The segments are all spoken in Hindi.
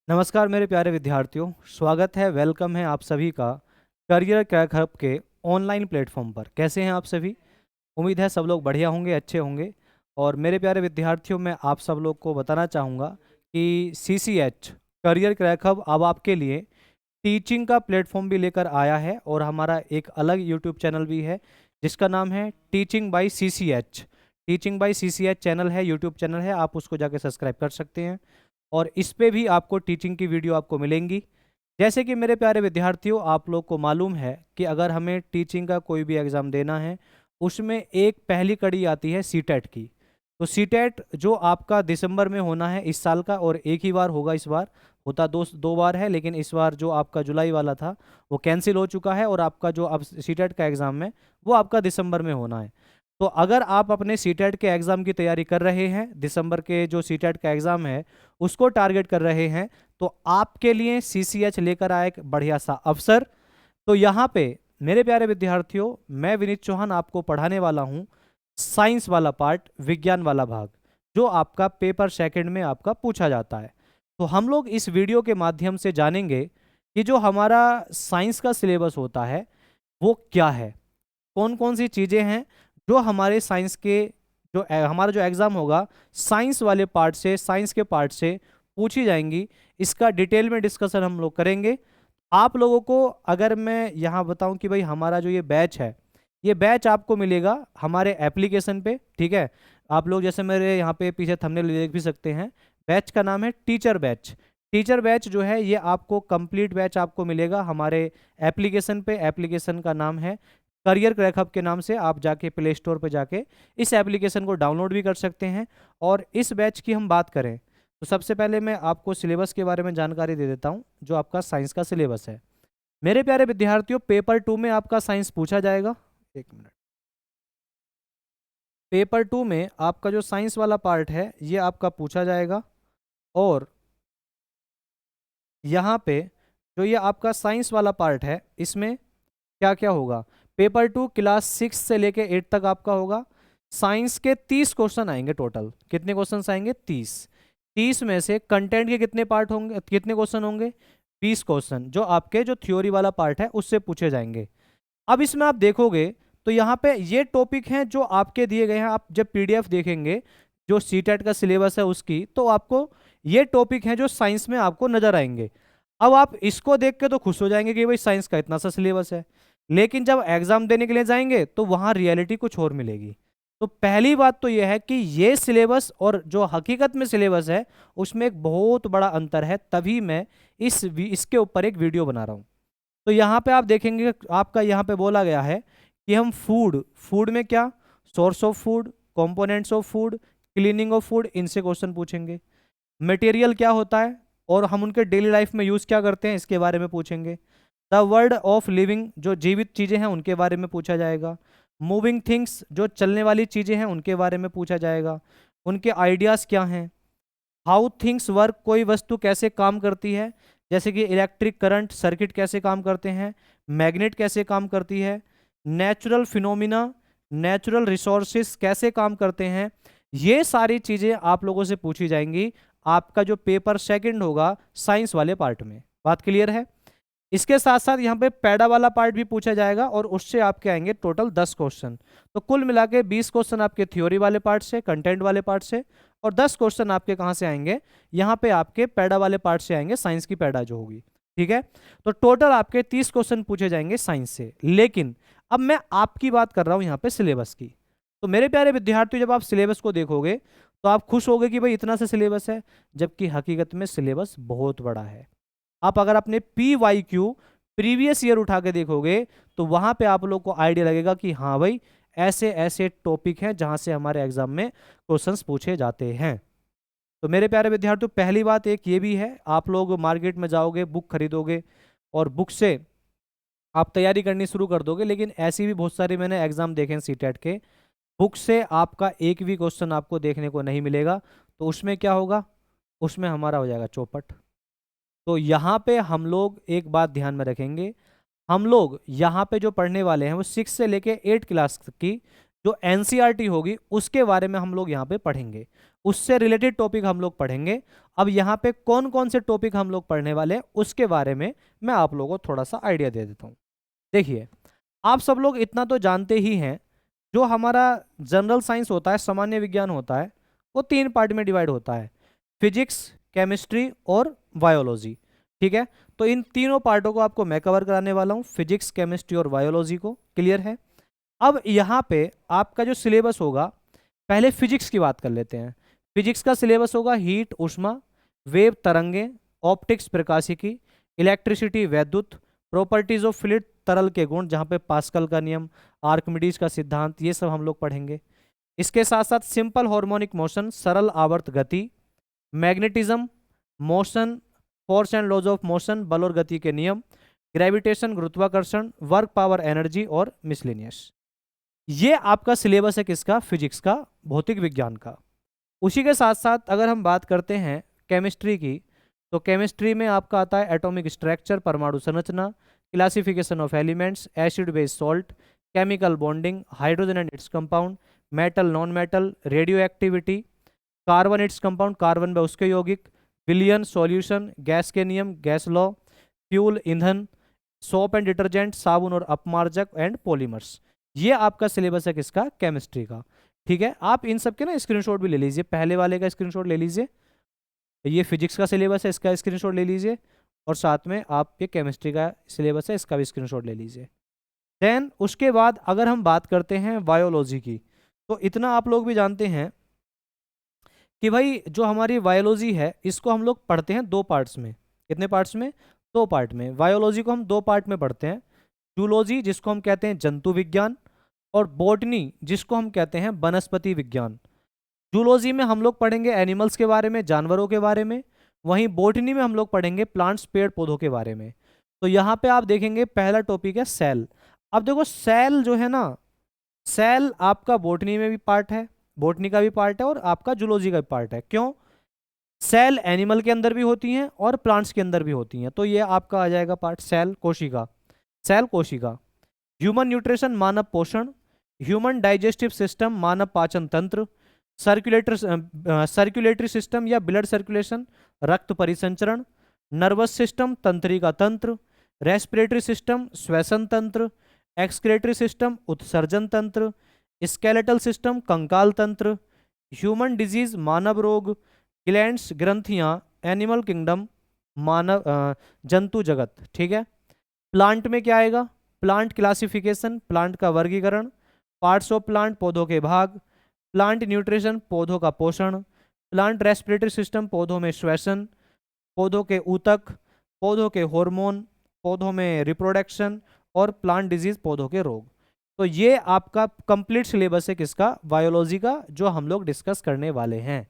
नमस्कार मेरे प्यारे विद्यार्थियों, स्वागत है, वेलकम है आप सभी का करियर क्रैक हब के ऑनलाइन प्लेटफॉर्म पर। कैसे हैं आप सभी? उम्मीद है सब लोग बढ़िया होंगे, अच्छे होंगे। और मेरे प्यारे विद्यार्थियों, मैं आप सब लोग को बताना चाहूँगा कि CCH करियर क्रैक हब अब आपके लिए टीचिंग का प्लेटफॉर्म भी लेकर आया है और हमारा एक अलग यूट्यूब चैनल भी है जिसका नाम है teaching bye CCH। Teaching bye CCH channel है, यूट्यूब चैनल है, आप उसको जाके सब्सक्राइब कर सकते हैं और इस पे भी आपको टीचिंग की वीडियो आपको मिलेंगी। जैसे कि मेरे प्यारे विद्यार्थियों, आप लोग को मालूम है कि अगर हमें टीचिंग का कोई भी एग्ज़ाम देना है उसमें एक पहली कड़ी आती है सीटेट की। तो सीटेट जो आपका दिसंबर में होना है इस साल का, और एक ही बार होगा, इस बार होता दो बार है, लेकिन इस बार जो आपका जुलाई वाला था वो कैंसिल हो चुका है और आपका जो अब सीटेट का एग्ज़ाम है वो आपका दिसंबर में होना है। तो अगर आप अपने सीटेट के एग्ज़ाम की तैयारी कर रहे हैं, दिसंबर के जो सीटेट का एग्ज़ाम है उसको टारगेट कर रहे हैं, तो आपके लिए CCH लेकर आए एक बढ़िया सा अवसर। तो यहाँ पे मेरे प्यारे विद्यार्थियों, मैं विनीत चौहान आपको पढ़ाने वाला हूँ साइंस वाला पार्ट, विज्ञान वाला भाग, जो आपका पेपर सेकंड में आपका पूछा जाता है। तो हम लोग इस वीडियो के माध्यम से जानेंगे कि जो हमारा साइंस का सिलेबस होता है वो क्या है, कौन कौन सी चीज़ें हैं जो हमारे साइंस के हमारा जो एग्ज़ाम होगा साइंस वाले पार्ट से, साइंस के पार्ट से पूछी जाएंगी। इसका डिटेल में डिस्कशन हम लोग करेंगे। आप लोगों को अगर मैं यहाँ बताऊं कि भाई हमारा जो ये बैच है, ये बैच आपको मिलेगा हमारे एप्लीकेशन पे, ठीक है। आप लोग जैसे मेरे यहाँ पे पीछे थंबनेल देख भी सकते हैं, बैच का नाम है टीचर बैच। टीचर बैच जो है ये आपको कंप्लीट बैच आपको मिलेगा हमारे एप्लीकेशन पे। एप्लीकेशन का नाम है करियर क्रैक हब के नाम से। आप जाके प्ले स्टोर पे जाके इस एप्लीकेशन को डाउनलोड भी कर सकते हैं। और इस बैच की हम बात करें तो सबसे पहले मैं आपको सिलेबस के बारे में जानकारी दे देता हूं, जो आपका साइंस का सिलेबस है। मेरे प्यारे विद्यार्थियों, पेपर 2 में आपका साइंस पूछा जाएगा। एक मिनट। पेपर 2 में आपका जो साइंस वाला पार्ट है ये आपका पूछा जाएगा। और यहाँ पे जो ये आपका साइंस वाला पार्ट है इसमें क्या क्या होगा, पेपर 2 क्लास 6 से लेके 8 तक आपका होगा। साइंस के 30 क्वेश्चन आएंगे टोटल। कितने क्वेश्चन आएंगे? 30 में से कंटेंट के कितने पार्ट होंगे, कितने क्वेश्चन होंगे? 20 क्वेश्चन, जो आपके जो थ्योरी वाला पार्ट है उससे पूछे जाएंगे। अब इसमें आप देखोगे तो यहाँ पे ये टॉपिक हैं जो आपके दिए गए हैं। आप जब PDF देखेंगे जो सीटेट का सिलेबस है उसकी, तो आपको ये टॉपिक हैं जो साइंस में आपको नजर आएंगे। अब आप इसको देख के तो खुश हो जाएंगे कि भाई साइंस का इतना सा सिलेबस है, लेकिन जब एग्जाम देने के लिए जाएंगे तो वहां रियलिटी कुछ और मिलेगी। तो पहली बात तो यह है कि ये सिलेबस और जो हकीकत में सिलेबस है उसमें एक बहुत बड़ा अंतर है, तभी मैं इसके ऊपर एक वीडियो बना रहा हूँ। तो यहाँ पे आप देखेंगे आपका यहाँ पे बोला गया है कि हम फूड में क्या, source of food, components of food, cleaning of food, इनसे क्वेश्चन पूछेंगे। मटेरियल क्या होता है और हम उनके डेली लाइफ में यूज क्या करते हैं इसके बारे में पूछेंगे। द वर्ड ऑफ लिविंग, जो जीवित चीजें हैं उनके बारे में पूछा जाएगा। मूविंग थिंग्स, जो चलने वाली चीजें हैं उनके बारे में पूछा जाएगा, उनके आइडियाज क्या हैं। हाउ थिंग्स वर्क, कोई वस्तु कैसे काम करती है, जैसे कि इलेक्ट्रिक करंट सर्किट कैसे काम करते हैं, मैग्नेट कैसे काम करती है। नेचुरल फिनोमिना, नेचुरल रिसोर्सेस कैसे काम करते हैं। ये सारी चीजें आप लोगों से पूछी जाएंगी आपका जो पेपर सेकंड होगा साइंस वाले पार्ट में। बात क्लियर है? इसके साथ साथ यहाँ पे पैडा वाला पार्ट भी पूछा जाएगा और उससे आपके आएंगे टोटल 10 क्वेश्चन। तो कुल मिला के 20 क्वेश्चन आपके थ्योरी वाले पार्ट से, कंटेंट वाले पार्ट से, और 10 क्वेश्चन आपके कहाँ से आएंगे, यहाँ पे आपके पैडा वाले पार्ट से आएंगे, साइंस की पैडा जो होगी, ठीक है। तो टोटल आपके 30 क्वेश्चन पूछे जाएंगे साइंस से। लेकिन अब मैं आपकी बात कर रहा हूँ यहाँ पे सिलेबस की। तो मेरे प्यारे विद्यार्थियों, जब आप सिलेबस को देखोगे तो आप खुश होगे कि भाई इतना सा सिलेबस है, जबकि हकीकत में सिलेबस बहुत बड़ा है। आप अगर अपने PYQ प्रीवियस ईयर उठा के देखोगे तो वहां पे आप लोग को आइडिया लगेगा कि हाँ भाई ऐसे ऐसे टॉपिक हैं जहां से हमारे एग्जाम में क्वेश्चंस पूछे जाते हैं। तो मेरे प्यारे विद्यार्थियों, पहली बात एक ये भी है, आप लोग मार्केट में जाओगे, बुक खरीदोगे और बुक से आप तैयारी करनी शुरू कर दोगे, लेकिन ऐसी भी बहुत सारी मैंने एग्जाम देखे हैं सीटेट के, बुक से आपका एक भी क्वेश्चन आपको देखने को नहीं मिलेगा। तो उसमें क्या होगा, उसमें हमारा हो जाएगा चौपट। तो यहाँ पे हम लोग एक बात ध्यान में रखेंगे, हम लोग यहाँ पे जो पढ़ने वाले हैं वो 6 से लेके 8 क्लास की जो NCERT होगी उसके बारे में हम लोग यहाँ पे पढ़ेंगे। उससे रिलेटेड टॉपिक हम लोग पढ़ेंगे। अब यहाँ पे कौन कौन से टॉपिक हम लोग पढ़ने वाले हैं उसके बारे में मैं आप लोगों को थोड़ा सा आइडिया दे देता हूँ। देखिए, आप सब लोग इतना तो जानते ही हैं, जो हमारा जनरल साइंस होता है, सामान्य विज्ञान होता है, वो 3 पार्ट में डिवाइड होता है, फिजिक्स, केमिस्ट्री और बायोलॉजी। ठीक है, तो इन तीनों पार्टों को आपको मैं कवर कराने वाला हूँ, फिजिक्स, केमिस्ट्री और बायोलॉजी को। क्लियर है? अब यहाँ पे आपका जो सिलेबस होगा, पहले फिजिक्स की बात कर लेते हैं। फिजिक्स का सिलेबस होगा हीट ऊष्मा, वेव तरंगे, ऑप्टिक्स प्रकाशिकी, इलेक्ट्रिसिटी वैद्युत, प्रॉपर्टीज ऑफ फ्लूइड तरल के गुण, जहाँ पे पास्कल का नियम, आर्किमिडीज का सिद्धांत, ये सब हम लोग पढ़ेंगे। इसके साथ साथ सिंपल हार्मोनिक मोशन, सरल आवर्त गति, magnetism, motion, force and laws of motion, बल और गति के नियम, ग्रेविटेशन गुरुत्वाकर्षण, वर्क पावर एनर्जी और मिसलेनियस। ये आपका सिलेबस है किसका? फिजिक्स का, भौतिक विज्ञान का। उसी के साथ साथ अगर हम बात करते हैं केमिस्ट्री की, तो केमिस्ट्री में आपका आता है एटॉमिक स्ट्रक्चर, परमाणु संरचना, classification of elements, acid base salt, chemical bonding, hydrogen and its compound, metal non metal, radio activity, carbon its compound, carbon व उसके यौगिक, विलियन सॉल्यूशन, गैस के नियम, गैस लॉ, फ्यूल ईंधन, सोप एंड डिटर्जेंट, साबुन और अपमार्जक एंड पॉलीमर्स। ये आपका सिलेबस है किसका? केमिस्ट्री का। ठीक है, आप इन सब के ना स्क्रीनशॉट भी ले लीजिए, पहले वाले का स्क्रीनशॉट ले लीजिए, ये फिजिक्स का सिलेबस है, इसका स्क्रीनशॉट ले लीजिए, और साथ में आप ये केमिस्ट्री का सिलेबस है, इसका भी स्क्रीनशॉट ले लीजिए। देन उसके बाद अगर हम बात करते हैं बायोलॉजी की, तो इतना आप लोग भी जानते हैं कि भाई जो हमारी बायोलॉजी है, इसको हम लोग पढ़ते हैं 2 पार्ट्स में। कितने पार्ट्स में? 2 पार्ट में। बायोलॉजी को हम 2 पार्ट में पढ़ते हैं, जूलॉजी जिसको हम कहते हैं जंतु विज्ञान, और बॉटनी जिसको हम कहते हैं वनस्पति विज्ञान। जूलॉजी में हम लोग पढ़ेंगे एनिमल्स के बारे में, जानवरों के बारे में, वहीं बॉटनी में हम लोग पढ़ेंगे प्लांट्स, पेड़ पौधों के बारे में। तो यहाँ पे आप देखेंगे पहला टॉपिक है सेल। अब देखो सेल जो है ना, सेल आपका बॉटनी में भी पार्ट है, बॉटनी का भी पार्ट है, और आपका जूलॉजी का भी पार्ट है। क्यों? सेल एनिमल के अंदर भी होती हैं और प्लांट्स के अंदर भी होती हैं, तो ये आपका आ जाएगा पार्ट सेल कोशिका। सेल कोशिका। ह्यूमन न्यूट्रिशन, मानव पोषण, ह्यूमन डाइजेस्टिव सिस्टम, मानव पाचन तंत्र, सर्कुलेटरी सिस्टम या ब्लड सर्कुलेशन, रक्त परिसंचरण, नर्वस सिस्टम, तंत्रिका तंत्र, रेस्पिरेटरी सिस्टम, श्वसन तंत्र, एक्सक्रेटरी सिस्टम, उत्सर्जन तंत्र, स्केलेटल सिस्टम, कंकाल तंत्र, ह्यूमन डिजीज, मानव रोग, ग्लैंड्स, ग्रंथियां, एनिमल किंगडम, मानव जंतु जगत। ठीक है। प्लांट में क्या आएगा? प्लांट क्लासिफिकेशन, प्लांट का वर्गीकरण, पार्ट्स ऑफ प्लांट, पौधों के भाग, प्लांट न्यूट्रिशन, पौधों का पोषण, प्लांट रेस्पिरेटरी सिस्टम, पौधों में श्वसन, पौधों के ऊतक, पौधों के हार्मोन, पौधों में रिप्रोडक्शन, और प्लांट डिजीज, पौधों के रोग। तो ये आपका कंप्लीट सिलेबस है किसका? बायोलॉजी का, जो हम लोग डिस्कस करने वाले हैं।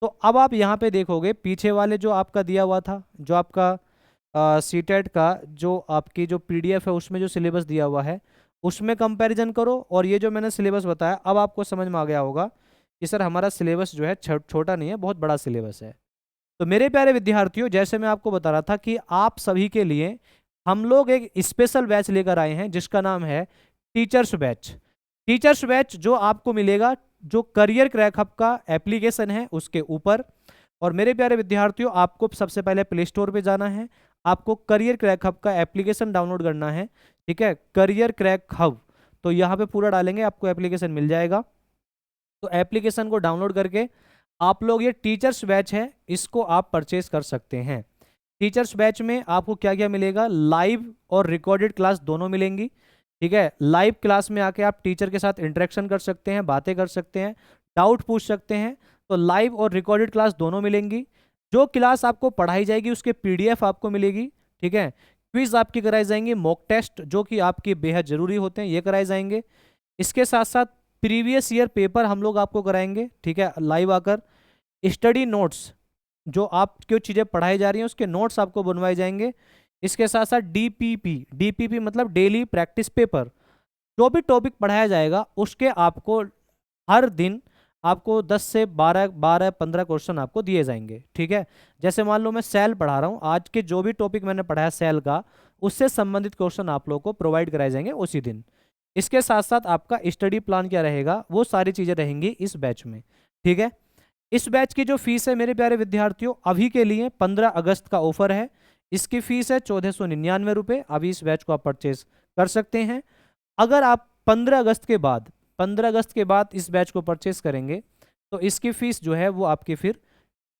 तो अब आप यहाँ पे देखोगे पीछे वाले जो आपका दिया हुआ था, जो आपका सीटेट का जो आपकी जो पीडीएफ है उसमें जो सिलेबस दिया हुआ है उसमें कंपैरिजन करो, और ये जो मैंने सिलेबस बताया अब आपको समझ में आ गया होगा कि सर हमारा सिलेबस जो है छोटा नहीं है, बहुत बड़ा सिलेबस है। तो मेरे प्यारे विद्यार्थियों, जैसे मैं आपको बता रहा था कि आप सभी के लिए हम लोग एक स्पेशल बैच लेकर आए हैं जिसका नाम है टीचर्स बैच। टीचर्स बैच जो आपको मिलेगा जो करियर क्रैक हब का एप्लीकेशन है उसके ऊपर। और मेरे प्यारे विद्यार्थियों, आपको सबसे पहले प्ले स्टोर पे जाना है, आपको करियर क्रैक हब का एप्लीकेशन डाउनलोड करना है। ठीक है, करियर क्रैक हब, तो यहाँ पे पूरा डालेंगे आपको एप्लीकेशन मिल जाएगा। तो एप्लीकेशन को डाउनलोड करके आप लोग, ये टीचर्स बैच है, इसको आप परचेज कर सकते हैं। टीचर्स बैच में आपको क्या क्या मिलेगा? लाइव और रिकॉर्डेड क्लास दोनों मिलेंगी। ठीक है, लाइव क्लास में आके आप टीचर के साथ इंटरेक्शन कर सकते हैं, बातें कर सकते हैं, डाउट पूछ सकते हैं। तो लाइव और रिकॉर्डेड क्लास दोनों मिलेंगी। जो क्लास आपको पढ़ाई जाएगी उसके पीडीएफ आपको मिलेगी। ठीक है, क्विज आपकी कराई जाएंगी, मॉक टेस्ट जो कि आपके बेहद जरूरी होते हैं ये कराए जाएंगे। इसके साथ साथ प्रीवियस ईयर पेपर हम लोग आपको कराएंगे। ठीक है, लाइव आकर स्टडी नोट्स, जो आप जो चीज़ें पढ़ाई जा रही हैं उसके नोट्स आपको बनवाए जाएंगे। इसके साथ साथ डीपीपी मतलब डेली प्रैक्टिस पेपर, जो भी टॉपिक पढ़ाया जाएगा उसके आपको हर दिन आपको 10 से 12-15 क्वेश्चन आपको दिए जाएंगे। ठीक है, जैसे मान लो मैं सेल पढ़ा रहा हूँ, आज के जो भी टॉपिक मैंने पढ़ाया सेल का, उससे संबंधित क्वेश्चन आप लोगों को प्रोवाइड कराए जाएंगे उसी दिन। इसके साथ साथ आपका स्टडी प्लान क्या रहेगा, वो सारी चीज़ें रहेंगी इस बैच में। ठीक है, इस बैच की जो फीस है मेरे प्यारे विद्यार्थियों, अभी के लिए 15 अगस्त का ऑफर है। इसकी फीस है 1499 रुपये। अभी इस बैच को आप परचेज कर सकते हैं। अगर आप 15 अगस्त के बाद इस बैच को परचेज करेंगे तो इसकी फीस जो है वो आपकी फिर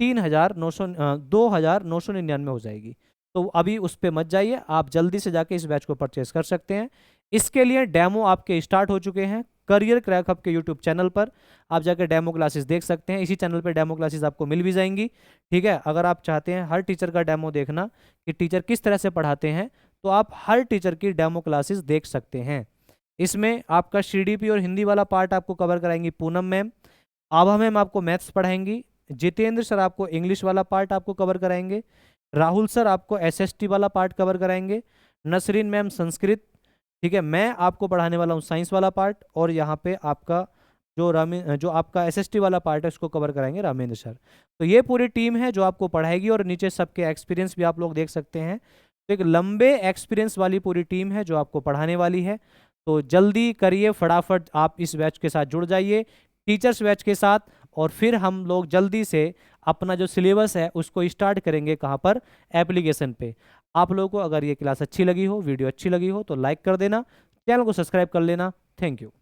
2999 हो जाएगी। तो अभी उस पर मत जाइए, आप जल्दी से जाके इस बैच को परचेज कर सकते हैं। इसके लिए डेमो आपके स्टार्ट हो चुके हैं करियर क्रैक हब के यूट्यूब चैनल पर। आप जाकर डेमो क्लासेस देख सकते हैं। इसी चैनल पर डेमो क्लासेस आपको मिल भी जाएंगी। ठीक है, अगर आप चाहते हैं हर टीचर का डेमो देखना कि टीचर किस तरह से पढ़ाते हैं, तो आप हर टीचर की डेमो क्लासेस देख सकते हैं। इसमें आपका सीडीपी और हिंदी वाला पार्ट आपको कवर कराएंगी पूनम मैम। आभा मैम आपको मैथ्स पढ़ाएंगी। जितेंद्र सर आपको इंग्लिश वाला पार्ट आपको कवर कराएंगे। राहुल सर आपको एसएसटी वाला पार्ट कवर कराएंगे। नसरीन मैम संस्कृत। ठीक है, मैं आपको पढ़ाने वाला हूँ साइंस वाला पार्ट। और यहाँ पे आपका जो आपका एसएसटी वाला पार्ट है उसको कवर कराएंगे रामेंद्र सर। तो ये पूरी टीम है जो आपको पढ़ाएगी। और नीचे सबके एक्सपीरियंस भी आप लोग देख सकते हैं। तो एक लंबे एक्सपीरियंस वाली पूरी टीम है जो आपको पढ़ाने वाली है। तो जल्दी करिए, फटाफट आप इस बैच के साथ जुड़ जाइए, टीचर्स बैच के साथ। और फिर हम लोग जल्दी से अपना जो सिलेबस है उसको स्टार्ट करेंगे। कहाँ पर? एप्लीकेशन पे। आप लोगों को अगर ये क्लास अच्छी लगी हो, वीडियो अच्छी लगी हो, तो लाइक कर देना, चैनल को सब्सक्राइब कर लेना। Thank you.